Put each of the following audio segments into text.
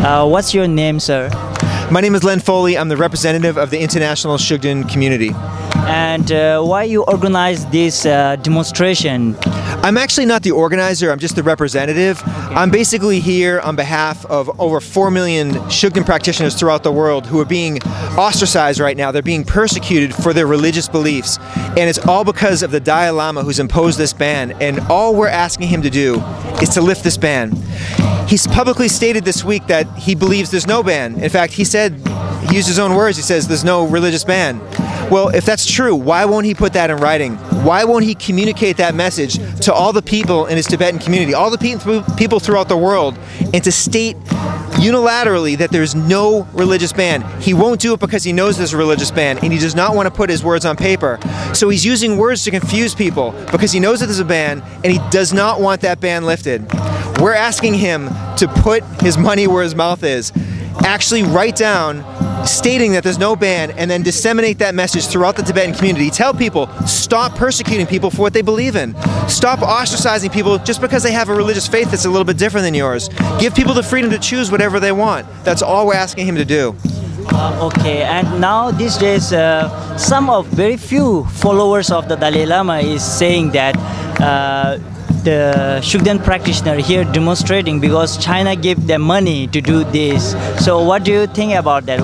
What's your name, sir? My name is Len Foley. I'm the representative of the international Shugden community. And why you organize this demonstration? I'm actually not the organizer, I'm just the representative. Okay. I'm basically here on behalf of over 4 million Shugden practitioners throughout the world who are being ostracized right now. They're being persecuted for their religious beliefs. And it's all because of the Dalai Lama who's imposed this ban. And all we're asking him to do is to lift this ban. He's publicly stated this week that he believes there's no ban. In fact, he used his own words, he says there's no religious ban. Well, if that's true, why won't he put that in writing? Why won't he communicate that message to all the people in his Tibetan community, all the people throughout the world, and to state unilaterally that there's no religious ban? He won't do it because he knows there's a religious ban, and he does not want to put his words on paper. So he's using words to confuse people because he knows that there's a ban, and he does not want that ban lifted. We're asking him to put his money where his mouth is. Actually write down stating that there's no ban, and then disseminate that message throughout the Tibetan community. Tell people, stop persecuting people for what they believe in. Stop ostracizing people just because they have a religious faith that's a little bit different than yours. Give people the freedom to choose whatever they want. That's all we're asking him to do. Okay, and now these days, very few followers of the Dalai Lama is saying that the Shugden practitioner here demonstrating because China gave them money to do this. So what do you think about that?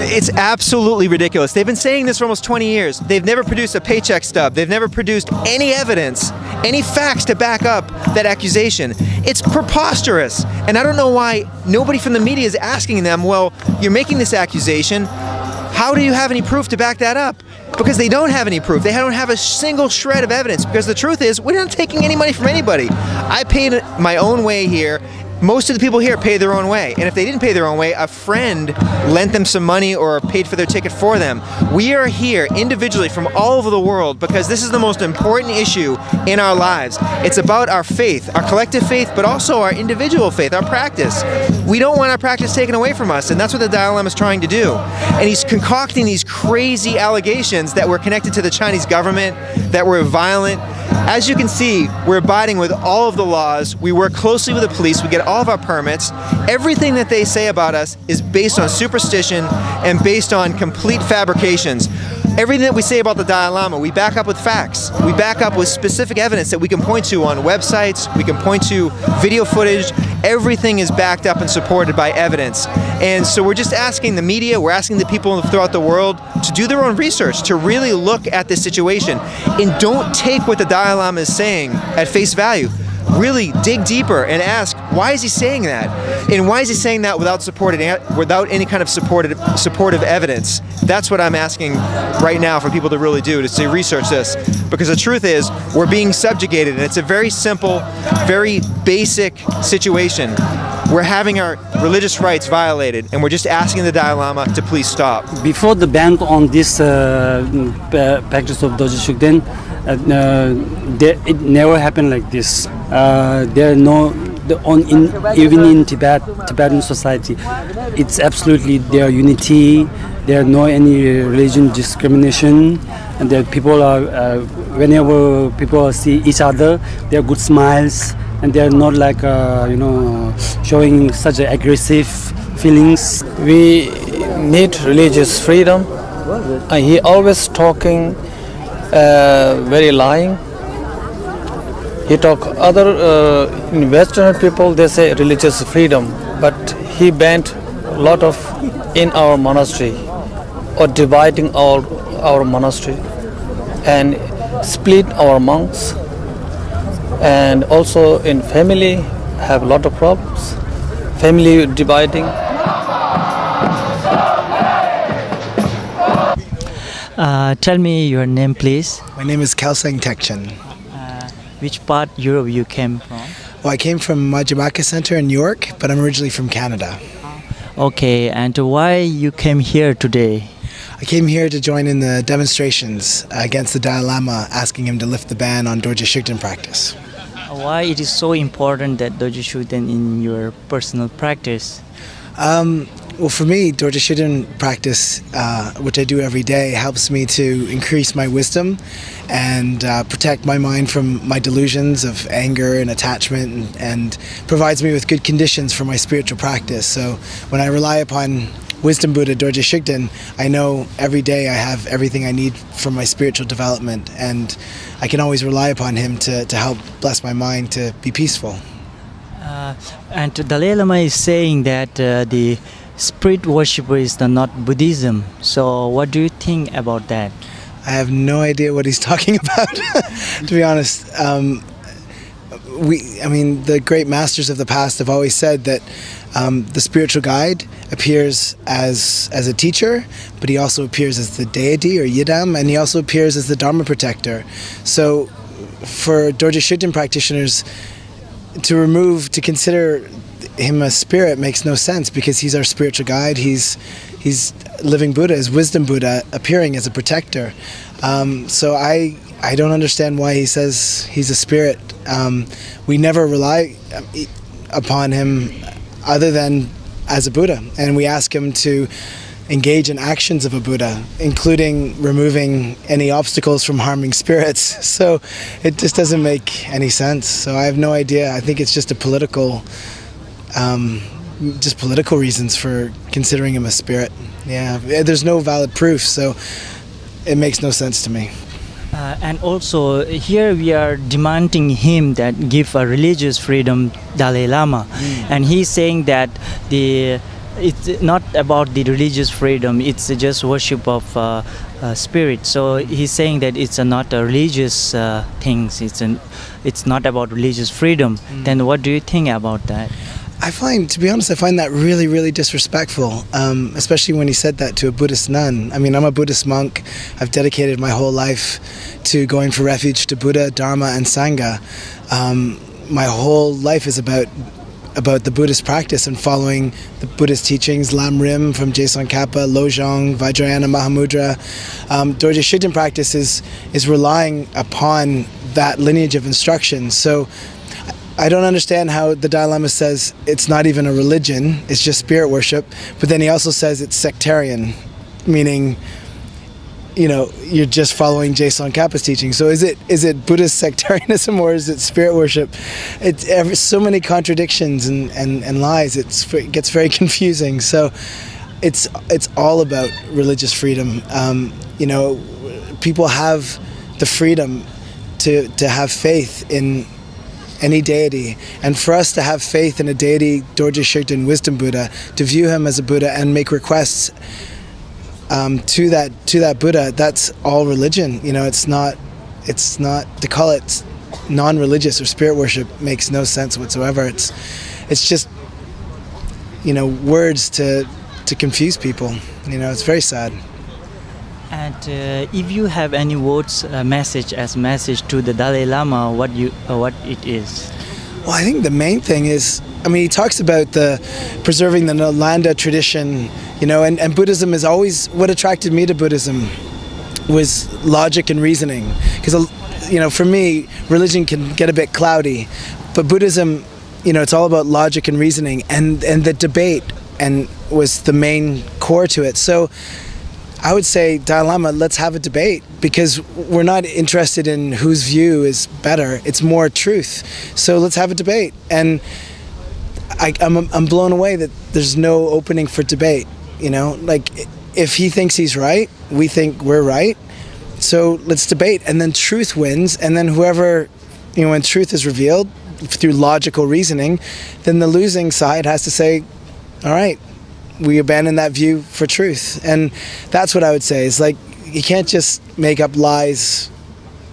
It's absolutely ridiculous. They've been saying this for almost 20 years. They've never produced a paycheck stub. They've never produced any evidence, any facts to back up that accusation. It's preposterous. And I don't know why nobody from the media is asking them, well, you're making this accusation. How do you have any proof to back that up? Because they don't have any proof. They don't have a single shred of evidence. Because the truth is, we're not taking any money from anybody. I paid my own way here. Most of the people here pay their own way. And if they didn't pay their own way, a friend lent them some money or paid for their ticket for them. We are here individually from all over the world because this is the most important issue in our lives. It's about our faith, our collective faith, but also our individual faith, our practice. We don't want our practice taken away from us, and that's what the Dalai Lama is trying to do. And he's concocting these crazy allegations that we're connected to the Chinese government, that we're violent. As you can see, we're abiding with all of the laws. We work closely with the police. We get all of our permits. Everything that they say about us is based on superstition and based on complete fabrications. Everything that we say about the Dalai Lama, we back up with facts. We back up with specific evidence that we can point to on websites. We can point to video footage. Everything is backed up and supported by evidence. And so we're just asking the media, we're asking the people throughout the world to do their own research, to really look at this situation. And don't take what the Dalai Lama is saying at face value. Really dig deeper and ask, why is he saying that? And why is he saying that without any kind of supportive evidence? That's what I'm asking right now for people to really do, to say research this. Because the truth is, we're being subjugated, and it's a very simple, very basic situation. We're having our religious rights violated, and we're just asking the Dalai Lama to please stop. Before the ban on this practice of Dorje Shugden, it never happened like this. There are no, even in Tibetan society, it's absolutely their unity. There are no any religion discrimination, and that people are whenever people see each other, there are good smiles, and they are not like showing such aggressive feelings. We need religious freedom. He always talking very lying. He talk other in Western people, they say religious freedom, but he banned a lot of in our monastery or dividing our monastery and split our monks, and also in family have a lot of problems, family dividing. Tell me your name, please. My name is Kelsang Tekchen. Which part of Europe you came from? Well, I came from Majabaka Center in New York, but I'm originally from Canada. Okay, and why you came here today? I came here to join in the demonstrations against the Dalai Lama, asking him to lift the ban on Dorje Shugden practice. Why it is so important that Dorje Shugden in your personal practice? Well, for me, Dorje Shugden practice, which I do every day, helps me to increase my wisdom and protect my mind from my delusions of anger and attachment, and provides me with good conditions for my spiritual practice. So when I rely upon Wisdom Buddha Dorje Shugden, I know every day I have everything I need for my spiritual development, and I can always rely upon him to help bless my mind to be peaceful. And Dalai Lama is saying that the spirit worshipper is not Buddhism. So what do you think about that? I have no idea what he's talking about, to be honest. I mean, the great masters of the past have always said that the spiritual guide appears as a teacher, but he also appears as the deity or Yidam, and he also appears as the Dharma protector. So for Dorje Shugden practitioners, to consider him a spirit makes no sense, because he's our spiritual guide. He's living Buddha, is Wisdom Buddha, appearing as a protector. So I don't understand why he says he's a spirit. We never rely upon him other than as a Buddha, and we ask him to engage in actions of a Buddha, including removing any obstacles from harming spirits. So it just doesn't make any sense. So I have no idea. I think it's just a political reasons for considering him a spirit. Yeah, there's no valid proof, so it makes no sense to me. And also here we are demanding him that give a religious freedom, Dalai Lama, and he's saying that it's not about the religious freedom, it's just worship of spirit. So he's saying that it's not a religious things, it's not about religious freedom. Then what do you think about that? To be honest, I find that really, really disrespectful, especially when he said that to a Buddhist nun. I mean, I'm a Buddhist monk. I've dedicated my whole life to going for refuge to Buddha, Dharma, and Sangha. My whole life is about the Buddhist practice and following the Buddhist teachings, Lam Rim from Je Tsongkhapa, Lojong, Vajrayana Mahamudra. Dorje Shugden practice is relying upon that lineage of instruction. So I don't understand how the Dalai Lama says it's not even a religion, it's just spirit worship, but then he also says it's sectarian, meaning, you know, you're just following Je Tsongkhapa's teaching. So is it Buddhist sectarianism, or is it spirit worship? It's so many contradictions and lies. It gets very confusing. So it's all about religious freedom. You know, people have the freedom to have faith in any deity, and for us to have faith in a deity, Dorje Shugden, Wisdom Buddha, to view him as a Buddha and make requests to that Buddha, that's all religion. You know, it's not to call it non-religious or spirit worship makes no sense whatsoever. It's just, you know, words to confuse people. You know, it's very sad. And if you have any words, message to the Dalai Lama, what it is? Well, I think the main thing is, I mean, he talks about preserving the Nalanda tradition, you know, and Buddhism is always, what attracted me to Buddhism was logic and reasoning. Because, you know, for me, religion can get a bit cloudy, but Buddhism, you know, it's all about logic and reasoning, and the debate was the main core to it. So I would say, Dalai Lama, let's have a debate, because we're not interested in whose view is better. It's more truth. So let's have a debate. And I'm blown away that there's no opening for debate. You know, like, if he thinks he's right, we think we're right. So let's debate, and then truth wins. And then whoever, you know, when truth is revealed through logical reasoning, then the losing side has to say, all right, we abandon that view for truth. And that's what I would say, is like, you can't just make up lies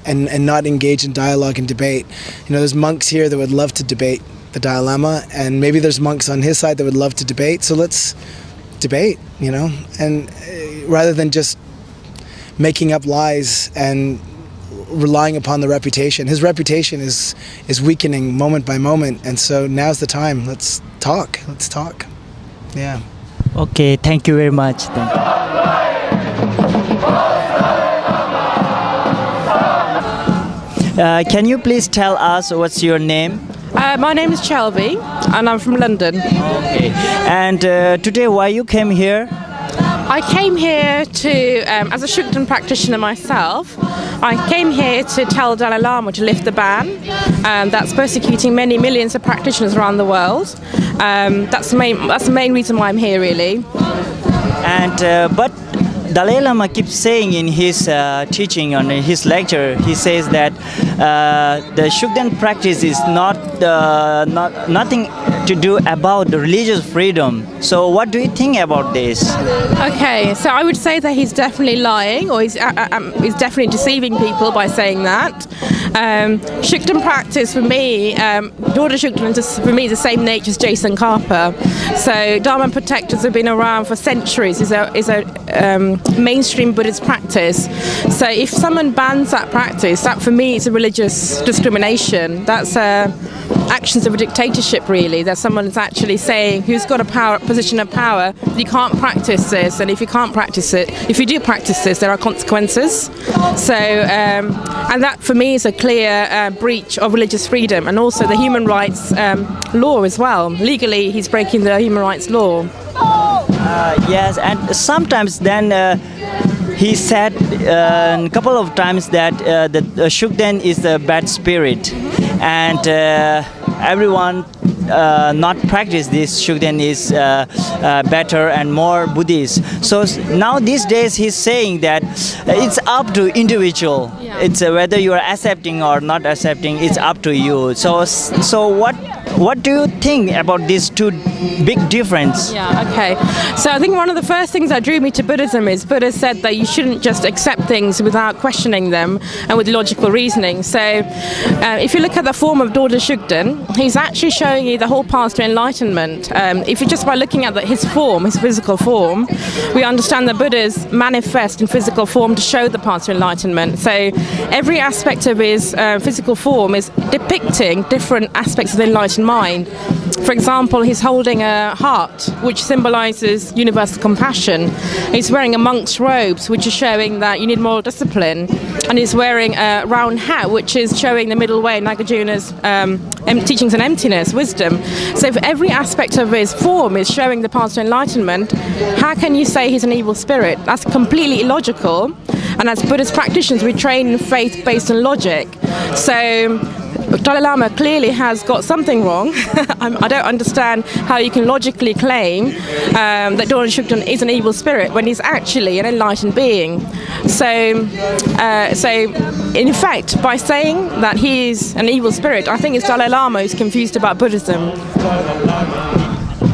and not engage in dialogue and debate. You know, there's monks here that would love to debate the Dalai Lama, and maybe there's monks on his side that would love to debate, so let's debate, you know, and rather than just making up lies and relying upon the reputation. His reputation is weakening moment by moment, and so now's the time. Let's talk. Yeah. Okay, thank you very much. Can you please tell us what's your name? My name is Shelby, and I'm from London. Okay. And today, why you came here? I came here to, as a Shugden practitioner myself, I came here to tell Dalai Lama to lift the ban that's persecuting many millions of practitioners around the world. That's the main reason why I'm here, really. And but Dalai Lama keeps saying in his teaching on his lecture, he says that the Shugden practice is nothing to do about the religious freedom. So what do you think about this? Okay, so I would say that he's definitely lying, or he's definitely deceiving people by saying that. Shugden practice for me, Dorje Shugden for me is the same nature as Jason Karpa. So Dharma protectors have been around for centuries. Is a mainstream Buddhist practice. So if someone bans that practice, that for me is a religious discrimination. That's actions of a dictatorship, really. That someone's actually saying, who's got a position of power, you can't practice this, and if you can't practice it, if you do practice this, there are consequences. So, and that for me is a clear breach of religious freedom, and also the human rights law as well. Legally, he's breaking the human rights law. Yes, and sometimes then he said a couple of times that the Shugden is a bad spirit, and everyone not practice this Shugden is better and more Buddhist. So now these days he's saying that it's up to individual. Yeah. It's whether you are accepting or not accepting. It's up to you. So what do you think about these two big difference? Yeah, okay. So I think one of the first things that drew me to Buddhism is Buddha said that you shouldn't just accept things without questioning them and with logical reasoning. So if you look at the form of Dorje Shugden, he's actually showing you the whole path to enlightenment. If you just by looking at his form, his physical form, we understand that Buddhas manifest in physical form to show the path to enlightenment. So every aspect of his physical form is depicting different aspects of the enlightened mind. For example, he's holding a heart, which symbolizes universal compassion. He's wearing a monk's robes, which is showing that you need moral discipline. And he's wearing a round hat, which is showing the middle way, Nagarjuna's teachings on emptiness, wisdom. So if every aspect of his form is showing the path to enlightenment, how can you say he's an evil spirit? That's completely illogical. And as Buddhist practitioners, we train in faith based on logic. So Dalai Lama clearly has got something wrong. I don't understand how you can logically claim that Dorje Shugden is an evil spirit when he's actually an enlightened being. So in fact, by saying that he is an evil spirit, I think it's Dalai Lama who's confused about Buddhism.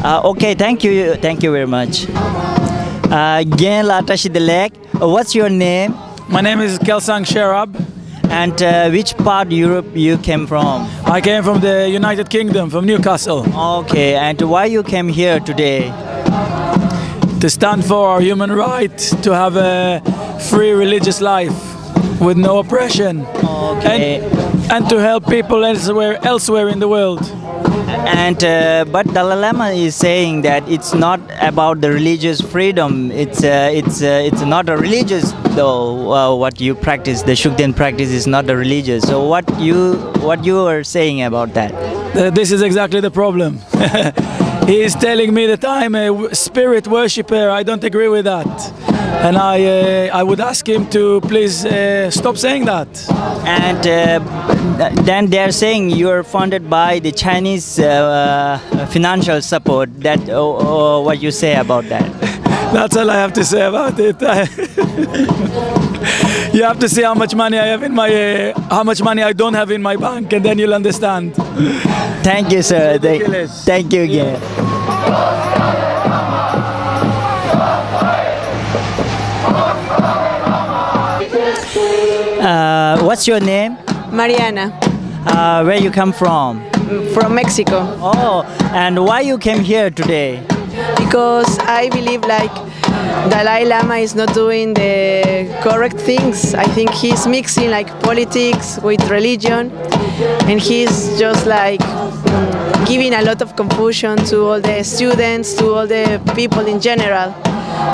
Okay, thank you very much. What's your name? My name is Kelsang Sherab. And which part Europe you came from? I came from the United Kingdom, from Newcastle. Okay, and why you came here today? To stand for our human right to have a free religious life with no oppression. Okay. And to help people elsewhere in the world. And but Dalai Lama is saying that it's not about the religious freedom. It's not a religious though. What you practice, the Shugden practice, is not a religious. So what you are saying about that? This is exactly the problem. He is telling me that I'm a spirit worshipper. I don't agree with that, and I would ask him to please stop saying that. And then they are saying you are funded by the Chinese financial support. That what you say about that? That's all I have to say about it. You have to see how much money I have in my, how much money I don't have in my bank, and then you'll understand. Thank you, sir. Thank you again. What's your name? Mariana. Where you come from? From Mexico. Oh, and why you came here today? Because I believe like Dalai Lama is not doing the correct things. I think he's mixing like politics with religion, and he's just like giving a lot of confusion to all the students, to all the people in general.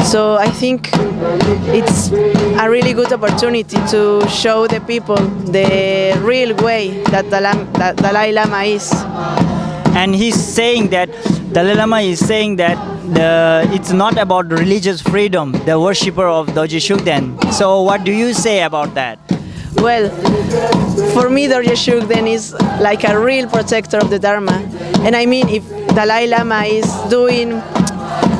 So I think it's a really good opportunity to show the people the real way that Dalai Lama is. And he's saying that, Dalai Lama is saying that it's not about religious freedom, the worshipper of Dorje Shugden. So what do you say about that? Well, for me, Dorje Shugden is like a real protector of the Dharma. And I mean, if Dalai Lama is doing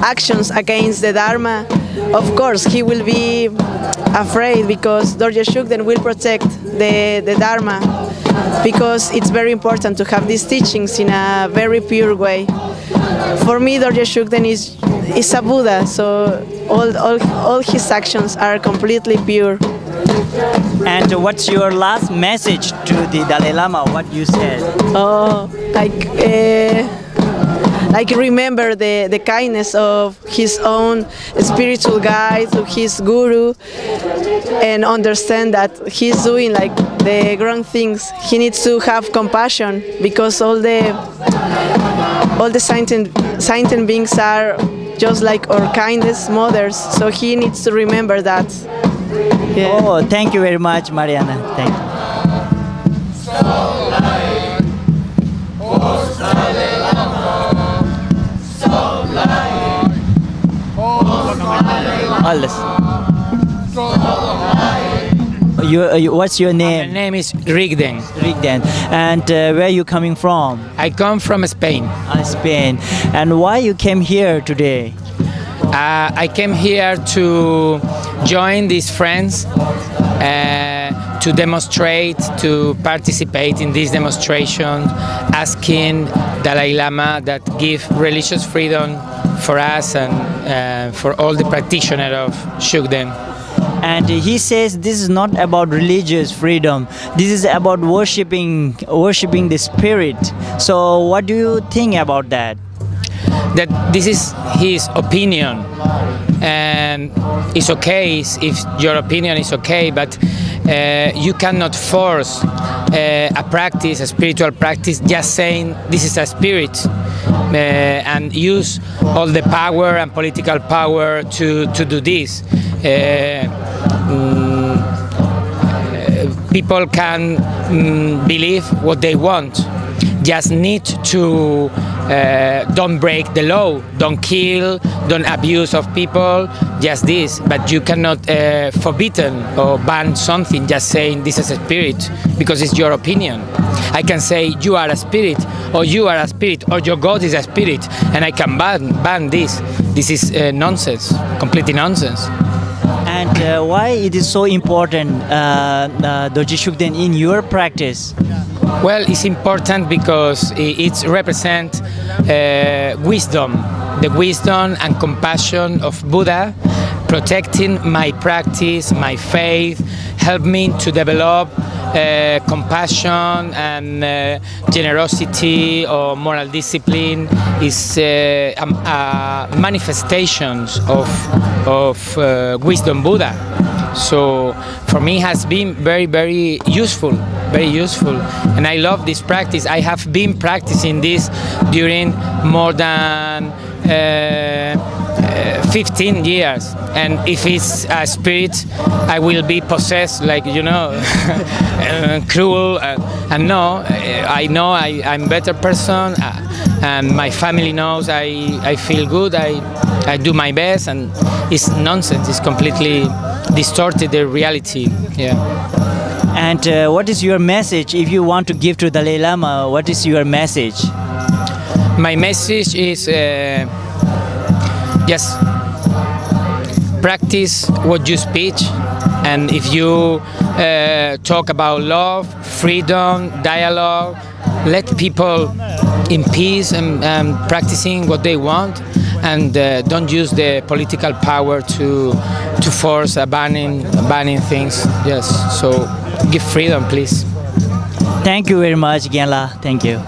actions against the Dharma, of course he will be afraid, because Dorje Shugden will protect the Dharma, because it's very important to have these teachings in a very pure way. For me, Dorje Shugden is a Buddha, so all his actions are completely pure. And what's your last message to the Dalai Lama? What you said? Oh, like remember the kindness of his own spiritual guide, to his guru, and understand that he's doing like the wrong things. He needs to have compassion, because all the sentient beings are just like our kindest mothers. So he needs to remember that. Yeah. Oh, thank you very much, Mariana. Thank you. All this. What's your name? My name is Rigden. Rigden. And where are you coming from? I come from Spain. Spain. And why you came here today? I came here to join these friends, to demonstrate, to participate in this demonstration, asking Dalai Lama that give religious freedom for us and for all the practitioners of Shugden. And he says this is not about religious freedom. This is about worshiping the spirit. So what do you think about that? That this is his opinion, and it's okay if your opinion is okay, but you cannot force a practice, a spiritual practice, just saying this is a spirit, and use all the power and political power to do this. People can believe what they want, just need to don't break the law, don't kill, don't abuse of people, just this. But you cannot forbidden or ban something just saying this is a spirit, because it's your opinion. I can say you are a spirit, or you are a spirit, or your God is a spirit, and I can ban this. This is nonsense, completely nonsense. And why it is so important, Dorje Shugden, in your practice? Well, it's important because it represents wisdom, the wisdom and compassion of Buddha, protecting my practice, my faith, help me to develop compassion and generosity or moral discipline. Is manifestations of wisdom Buddha. So for me has been very, very useful, and I love this practice. I have been practicing this during more than 15 years, and if it's a spirit, I will be possessed, like, you know, cruel, and no, I know I'm a better person, and my family knows I feel good, I do my best, and it's nonsense, it's completely distorted the reality. Yeah. And what is your message if you want to give to Dalai Lama? What is your message? My message is just practice what you speak, and if you talk about love, freedom, dialogue, let people in peace and practicing what they want, and don't use the political power to force banning things. Yes, so give freedom, please. Thank you very much, Gyanla. Thank you.